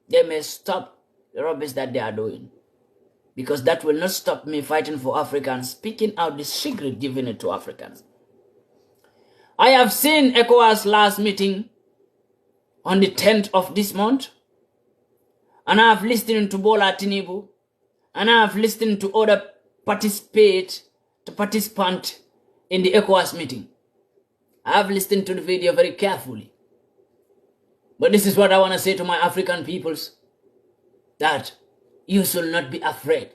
they may stop the rubbish that they are doing. Because that will not stop me fighting for Africans, speaking out the secret, giving it to Africans. I have seen ECOWAS last meeting on the 10th of this month, and I have listened to Bola Tinubu, and I have listened to other participants in the ECOWAS meeting. I have listened to the video very carefully. But this is what I want to say to my African peoples, that you should not be afraid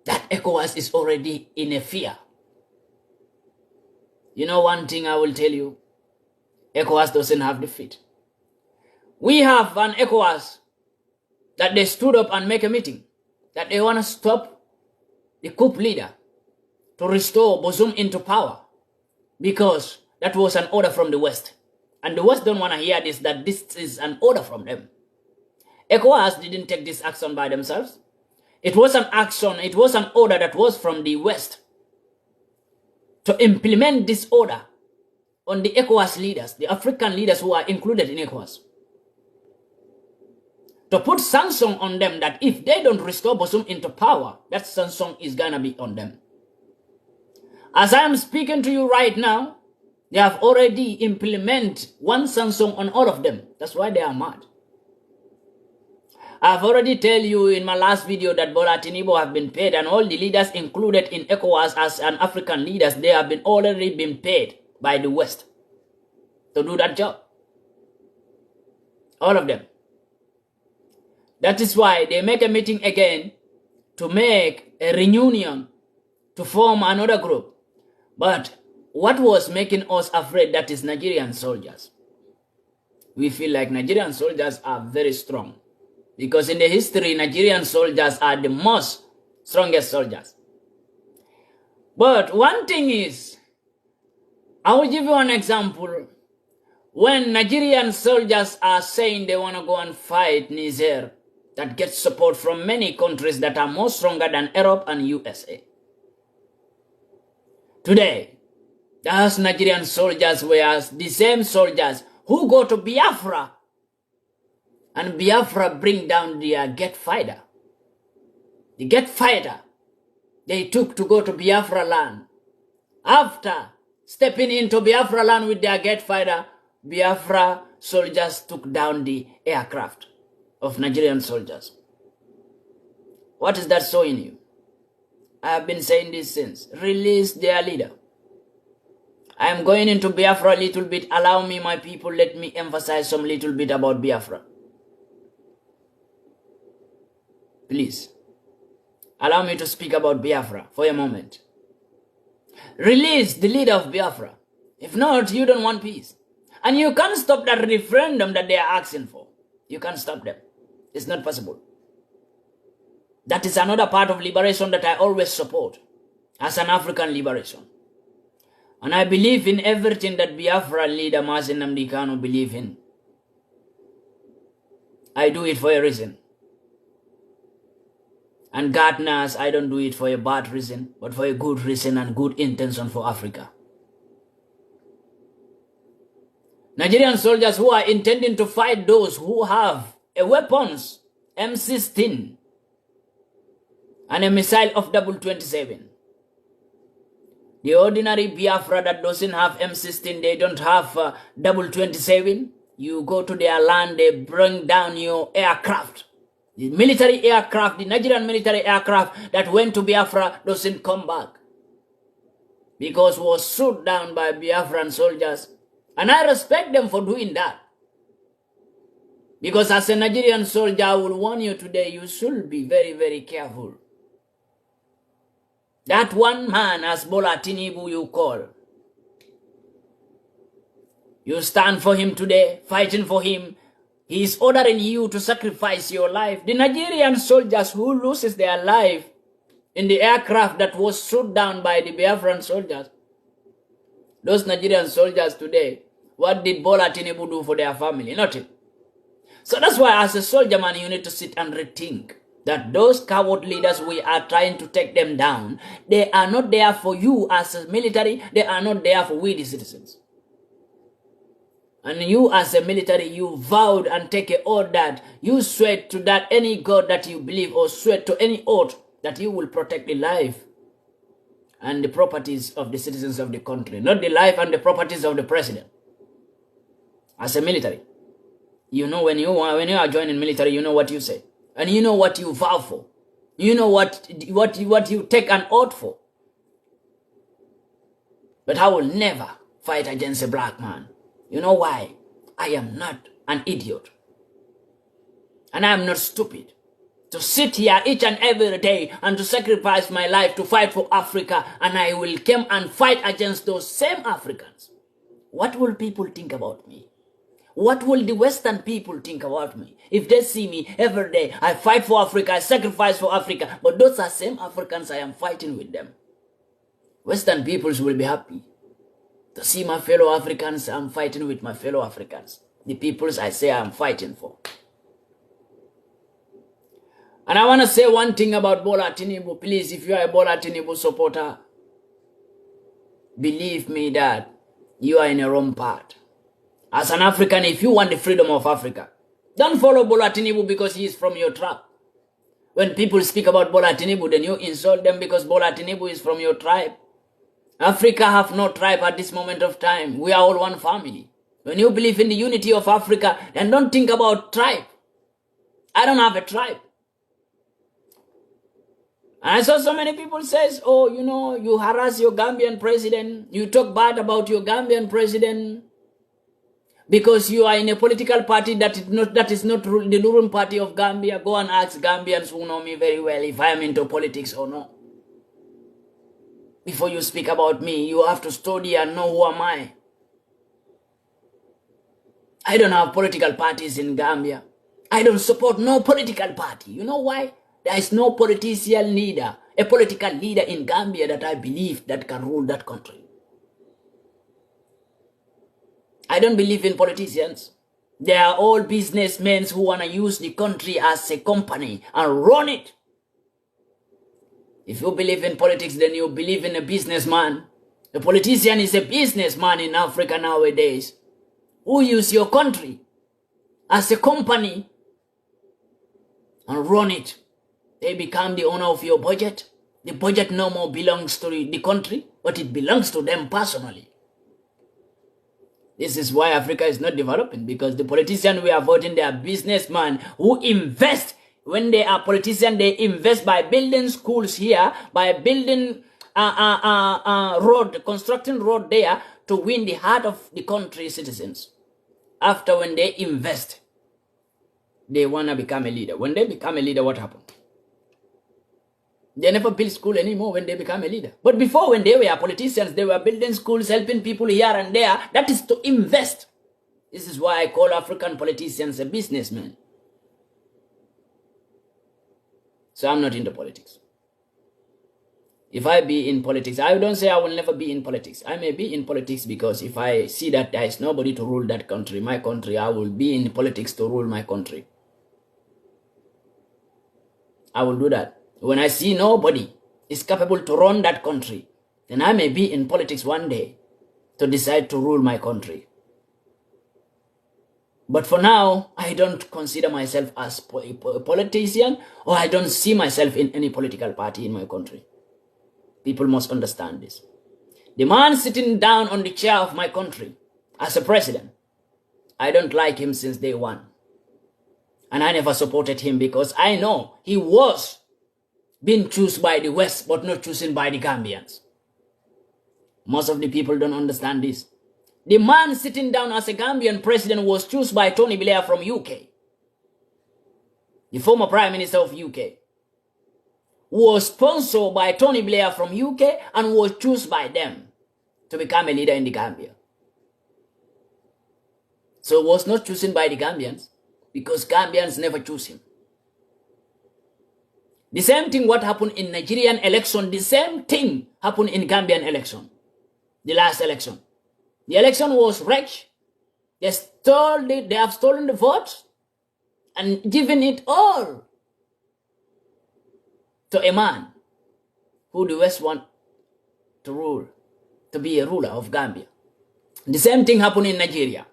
that ECOWAS is already in a fear. You know one thing I will tell you, ECOWAS doesn't have defeat. We have an ECOWAS that they stood up and make a meeting, that they want to stop the coup leader to restore Bazoum into power, because that was an order from the West. And the West don't want to hear this, that this is an order from them. ECOWAS didn't take this action by themselves. It was an action, it was an order that was from the West to implement this order on the ECOWAS leaders, the African leaders who are included in ECOWAS. To put sanction on them that if they don't restore Bazoum into power, that sanction is going to be on them. As I am speaking to you right now, they have already implemented one sanction on all of them. That's why they are mad. I've already tell you in my last video that Bola Tinubu have been paid, and all the leaders included in ECOWAS as an African leaders, they have already been paid by the West to do that job. All of them. That is why they make a meeting again to make a reunion to form another group. But what was making us afraid, that is Nigerian soldiers. We feel like Nigerian soldiers are very strong. Because in the history, Nigerian soldiers are the strongest soldiers. But one thing is, I will give you an example. When Nigerian soldiers are saying they want to go and fight Niger, that gets support from many countries that are more stronger than Europe and USA. Today, those Nigerian soldiers were the same soldiers who go to Biafra, and Biafra bring down their get fighter. The get fighter they took to go to Biafra land. After stepping into Biafra land with their get fighter, Biafra soldiers took down the aircraft of Nigerian soldiers. What is that showing you? I have been saying this since. Release their leader. I am going into Biafra a little bit. Allow me, my people, let me emphasize some little bit about Biafra. Please, allow me to speak about Biafra for a moment. Release the leader of Biafra. If not, you don't want peace. And you can't stop that referendum that they are asking for. You can't stop them. It's not possible. That is another part of liberation that I always support as an African liberation. And I believe in everything that Biafra leader Mazi Nnamdi Kanu believe in. I do it for a reason. And God knows I don't do it for a bad reason, but for a good reason and good intention for Africa. Nigerian soldiers who are intending to fight those who have a weapons, M16, and a missile of double-27. The ordinary Biafra that doesn't have M16, they don't have double-27. You go to their land, they bring down your aircraft. The military aircraft, the Nigerian military aircraft that went to Biafra doesn't come back. Because it was shot down by Biafran soldiers. And I respect them for doing that. Because as a Nigerian soldier, I will warn you today, you should be very, very careful. That one man, as Bola Tinubu you call, you stand for him today, fighting for him. He is ordering you to sacrifice your life. The Nigerian soldiers who loses their life in the aircraft that was shot down by the Biafran soldiers, those Nigerian soldiers today, what did Bola Tinubu do for their family? Nothing. So that's why as a soldier man, you need to sit and rethink that those coward leaders, we are trying to take them down. They are not there for you as a military. They are not there for we the citizens. And you as a military, you vowed and take an oath that you swear to that any God that you believe, or swear to any oath that you will protect the life and the properties of the citizens of the country, not the life and the properties of the president. As a military, you know, when you are joining military, you know what you say, and you know what you vow for. You know what you take an oath for. But I will never fight against a black man. You know why? I am not an idiot. And I am not stupid to sit here each and every day and to sacrifice my life to fight for Africa, and I will come and fight against those same Africans. What will people think about me? What will the Western people think about me if they see me every day? I fight for Africa, I sacrifice for Africa, but those are same Africans I am fighting with them. Western peoples will be happy to see my fellow Africans. I'm fighting with my fellow Africans, the peoples I say I'm fighting for. And I want to say one thing about Bola Tinubu. Please, if you are a Bola Tinubu supporter, believe me that you are in a wrong path. As an African, if you want the freedom of Africa, don't follow Bola Tinubu because he is from your tribe. When people speak about Bola Tinubu, then you insult them because Bola Tinubu is from your tribe. Africa have no tribe at this moment of time. We are all one family. When you believe in the unity of Africa, then don't think about tribe. I don't have a tribe. And I saw so many people says, oh, you know, you harass your Gambian president. You talk bad about your Gambian president because you are in a political party that is not the ruling party of Gambia. Go and ask Gambians who know me very well if I am into politics or not. Before you speak about me, you have to study and know who am I. I don't have political parties in Gambia. I don't support no political party. You know why? There is no politician leader, a political leader in Gambia that I believe that can rule that country. I don't believe in politicians. They are all businessmen who want to use the country as a company and run it. If you believe in politics, then you believe in a businessman. A politician is a businessman in Africa nowadays who use your country as a company and run it. They become the owner of your budget. The budget no more belongs to the country, but it belongs to them personally. This is why Africa is not developing, because the politicians we are voting, they are businessmen who invest. When they are politicians, they invest by building schools here, by building road, constructing road there to win the heart of the country citizens. After when they invest, they want to become a leader. When they become a leader, what happened? They never build school anymore when they become a leader. But before, when they were politicians, they were building schools, helping people here and there. That is to invest. This is why I call African politicians a businessman. So I'm not into politics. If I be in politics, I don't say I will never be in politics. I may be in politics because if I see that there is nobody to rule that country, my country, I will be in politics to rule my country. I will do that. When I see nobody is capable to run that country, then I may be in politics one day to decide to rule my country. But for now, I don't consider myself as a politician, or I don't see myself in any political party in my country. People must understand this. The man sitting down on the chair of my country as a president, I don't like him since day one. And I never supported him because I know he was being chosen by the West, but not chosen by the Gambians. Most of the people don't understand this. The man sitting down as a Gambian president was chosen by Tony Blair from UK. The former Prime Minister of UK was sponsored by Tony Blair from UK and was chosen by them to become a leader in the Gambia. So was not chosen by the Gambians because Gambians never choose him. The same thing what happened in Nigerian election, the same thing happened in Gambian election, the last election. The election was wrecked. They have stolen the votes and given it all to a man who the West want to rule, to be a ruler of Gambia. The same thing happened in Nigeria.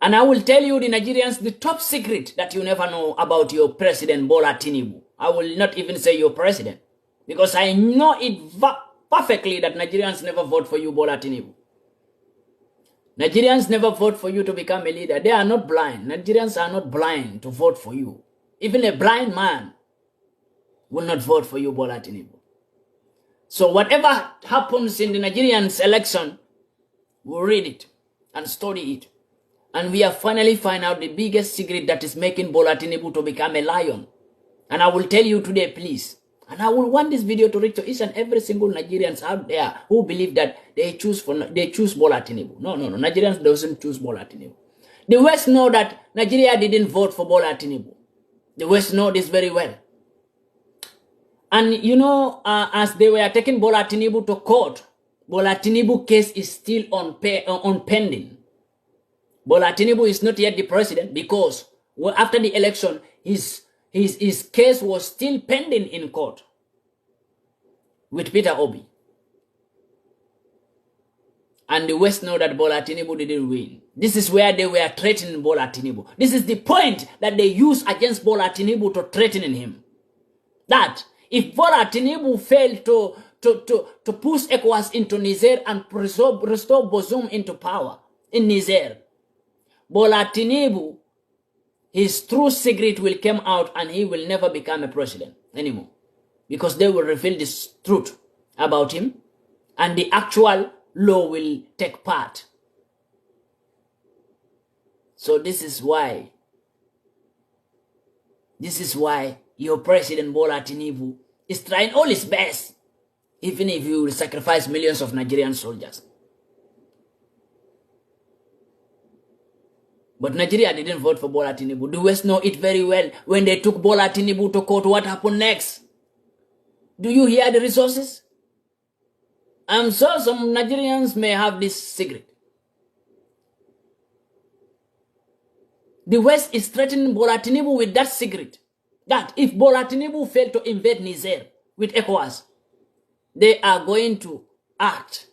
And I will tell you, the Nigerians, the top secret that you never know about your president, Bola Tinubu. I will not even say your president, because I know it perfectly that Nigerians never vote for you, Bola Tinubu. Nigerians never vote for you to become a leader. They are not blind. Nigerians are not blind to vote for you. Even a blind man will not vote for you, Bola Tinubu. So whatever happens in the Nigerians' election, we'll read it and study it. And we have finally found out the biggest secret that is making Bola Tinubu to become a lion. And I will tell you today, please. And I will want this video to reach to each and every single Nigerians out there who believe that they choose Bola Tinubu. No. Nigerians doesn't choose Bola Tinubu. The West know that Nigeria didn't vote for Bola Tinubu. The West know this very well. And you know, as they were taking Bola Tinubu to court, Bola Tinubu case is still on pending. Bola Tinubu is not yet the president because after the election, his case was still pending in court with Peter Obi. And the West know that Bola Tinubu didn't win. This is where they were threatening Bola Tinubu. This is the point that they use against Bola Tinubu to threaten him. That if Bola Tinubu failed to push ECOWAS into Niger and restore Bazoum into power in Niger, Bola Tinubu, his true secret will come out and he will never become a president anymore. Because they will reveal this truth about him and the actual law will take part. So this is why your president Bola Tinubu is trying all his best, even if you will sacrifice millions of Nigerian soldiers. But Nigeria didn't vote for Bola Tinubu. The West know it very well. When they took Bola Tinubu to court, what happened next? Do you hear the resources? I'm sure some Nigerians may have this secret. The West is threatening Bola Tinubu with that secret. That if Bola Tinubu failed to invade Niger with ECOWAS, they are going to act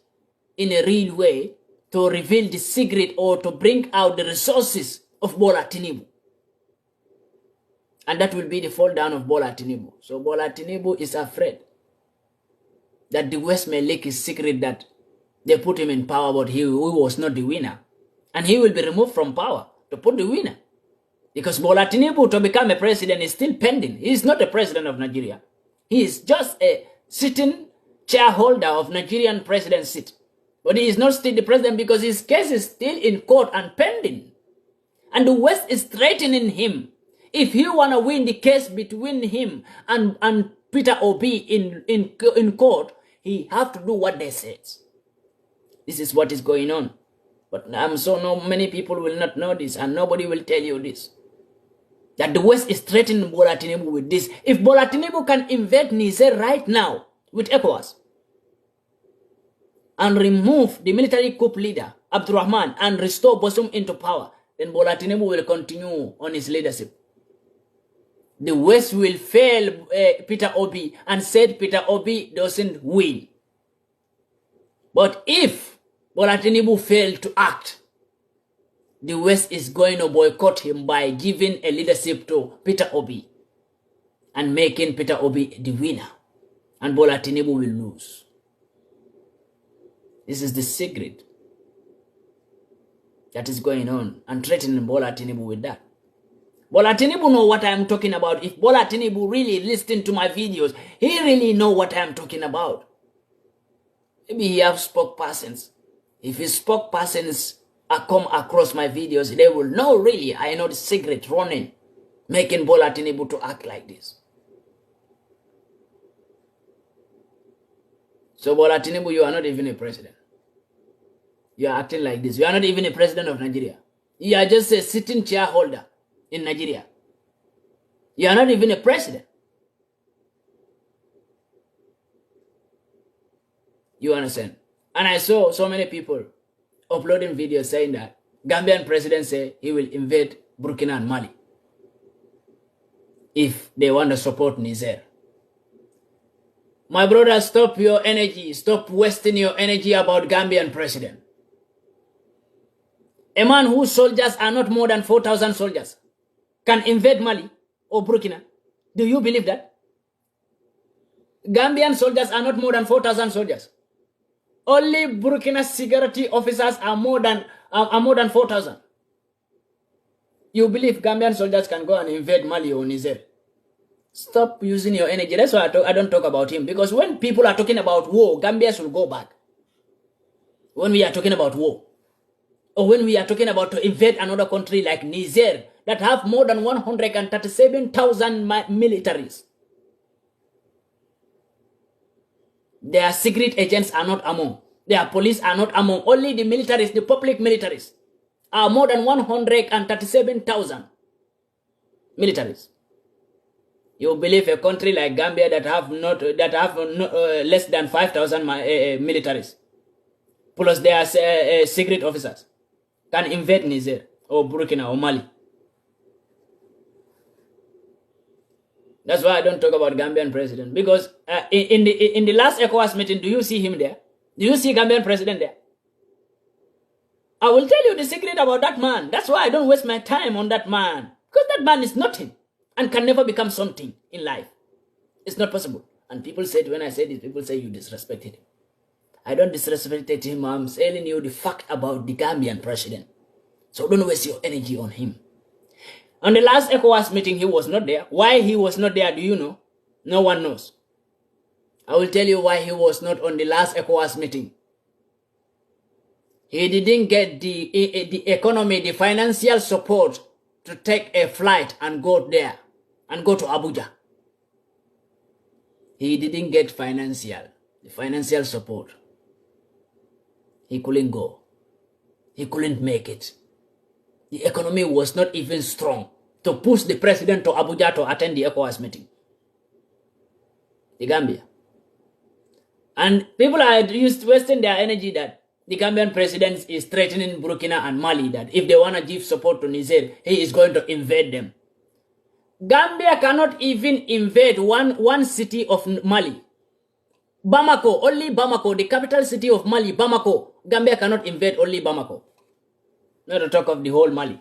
in a real way to reveal the secret or to bring out the resources of Bola Tinubu. And that will be the fall down of Bola Tinubu. So Bola Tinubu is afraid that the West may leak his secret that they put him in power, but he was not the winner. And he will be removed from power to put the winner. Because Bola Tinubu to become a president is still pending. He is not a president of Nigeria. He is just a sitting chairholder of Nigerian president seat. But he is not still the president because his case is still in court and pending. And the West is threatening him. If he want to win the case between him and Peter Obi in court, he have to do what they say. This is what is going on. But I'm so many people will not know this and nobody will tell you this. That the West is threatening Bola Tinubu with this. If Bola Tinubu can invade Niger right now with ECOWAS, and remove the military coup leader, Abdurrahman, and restore Bazoum into power, then Bola Tinubu will continue on his leadership. The West will fail Peter Obi and said Peter Obi doesn't win. But if Bola Tinubu failed to act, the West is going to boycott him by giving a leadership to Peter Obi and making Peter Obi the winner. And Bola Tinubu will lose. This is the secret that is going on and threatening Bola Tinubu with that. Bola Tinubu know what I am talking about. If Bola Tinubu really listened to my videos, he really know what I am talking about. Maybe he have spokespersons. If his spokespersons come across my videos, they will know really I know the secret running, making Bola Tinubu to act like this. So Bola Tinubu, you are not even a president. You are acting like this. You are not even a president of Nigeria. You are just a sitting chairholder in Nigeria. You are not even a president. You understand? And I saw so many people uploading videos saying that Gambian president say he will invade Burkina and Mali if they want to support Niger. My brother, stop your energy. Stop wasting your energy about Gambian president. A man whose soldiers are not more than 4,000 soldiers can invade Mali or Burkina. Do you believe that? Gambian soldiers are not more than 4,000 soldiers. Only Burkina security officers are more than 4,000. You believe Gambian soldiers can go and invade Mali or Niger? Stop using your energy. That's why I don't talk about him. Because when people are talking about war, Gambia should go back. When we are talking about war, or when we are talking about to invade another country like Niger, that have more than 137,000 militaries. Their secret agents are not among. Their police are not among. Only the militaries, the public militaries, are more than 137,000 militaries. You believe a country like Gambia that have less than 5,000 militaries, plus their secret officers, can invade Niger or Burkina or Mali? That's why I don't talk about Gambian president, because in the last ECOWAS meeting, do you see him there? Do you see Gambian president there? I will tell you the secret about that man. That's why I don't waste my time on that man, because that man is nothing and can never become something in life. It's not possible. And people said, when I say this, people say you disrespected him. I don't disrespect him. I'm telling you the fact about the Gambian president. So don't waste your energy on him. On the last ECOWAS meeting, he was not there. Why he was not there, do you know? No one knows. I will tell you why he was not on the last ECOWAS meeting. He didn't get the economy, the financial support to take a flight and go there and go to Abuja. He didn't get the financial support. He couldn't go. He couldn't make it. The economy was not even strong to push the president to Abuja to attend the ECOWAS meeting. The Gambia. And people are wasting their energy that the Gambian president is threatening Burkina and Mali, that if they want to give support to Niger, he is going to invade them. Gambia cannot even invade one city of Mali. Bamako, only Bamako, the capital city of Mali, Bamako. Gambia cannot invade only Bamako. Not to talk of the whole Mali.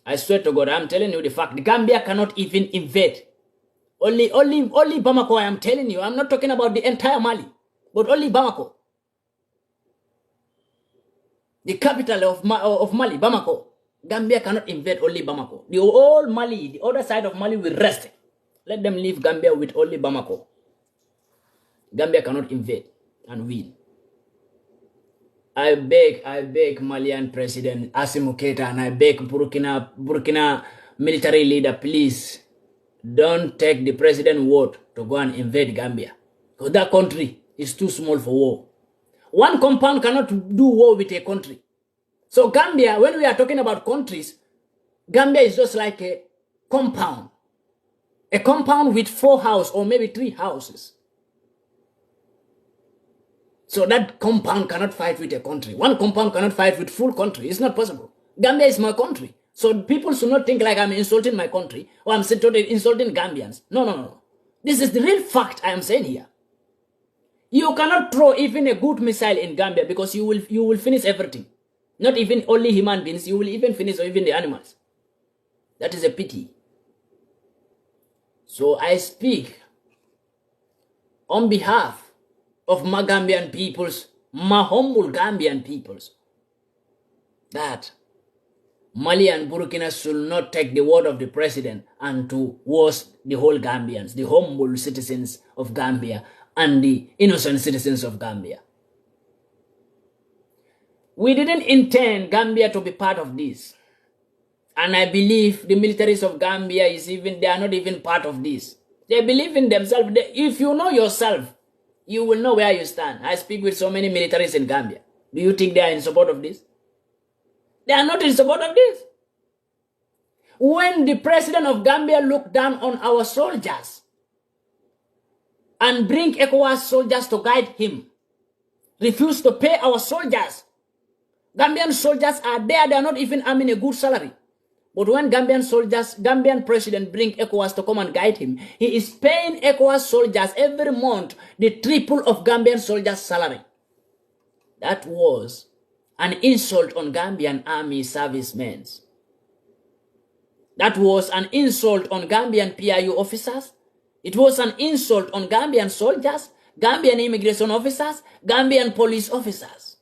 I swear to God, I'm telling you the fact. The Gambia cannot even invade. Only Bamako, I am telling you. I'm not talking about the entire Mali, but only Bamako. The capital of Mali, Bamako. Gambia cannot invade only Bamako. The whole Mali, the other side of Mali will rest. Let them leave Gambia with only Bamako. Gambia cannot invade and win. I beg Malian President Assimi Goïta, and I beg Burkina military leader, please don't take the president's word to go and invade Gambia. Because that country is too small for war. One compound cannot do war with a country. So Gambia, when we are talking about countries, Gambia is just like a compound. A compound with 4 houses or maybe 3 houses. So that compound cannot fight with a country. One compound cannot fight with full country. It's not possible. Gambia is my country. So people should not think like I'm insulting my country or I'm insulting Gambians. No. This is the real fact I am saying here. You cannot throw even a good missile in Gambia because you will finish everything. Not even only human beings, you will even finish even the animals. That is a pity. So I speak on behalf of my Gambian peoples, my humble Gambian peoples, that Mali and Burkina should not take the word of the president and to worst the whole Gambians, the humble citizens of Gambia and the innocent citizens of Gambia. We didn't intend Gambia to be part of this. And I believe the militaries of Gambia they are not even part of this. They believe in themselves. If you know yourself, you will know where you stand. I speak with so many militaries in Gambia. Do you think they are in support of this? They are not in support of this. When the president of Gambia looked down on our soldiers and bring ECOWAS soldiers to guide him, refused to pay our soldiers. Gambian soldiers are there. They are not even earning a good salary. But when Gambian president bring ECOWAS to come and guide him, he is paying ECOWAS soldiers every month the triple of Gambian soldiers' salary. That was an insult on Gambian army servicemen. That was an insult on Gambian PIU officers. It was an insult on Gambian soldiers, Gambian immigration officers, Gambian police officers.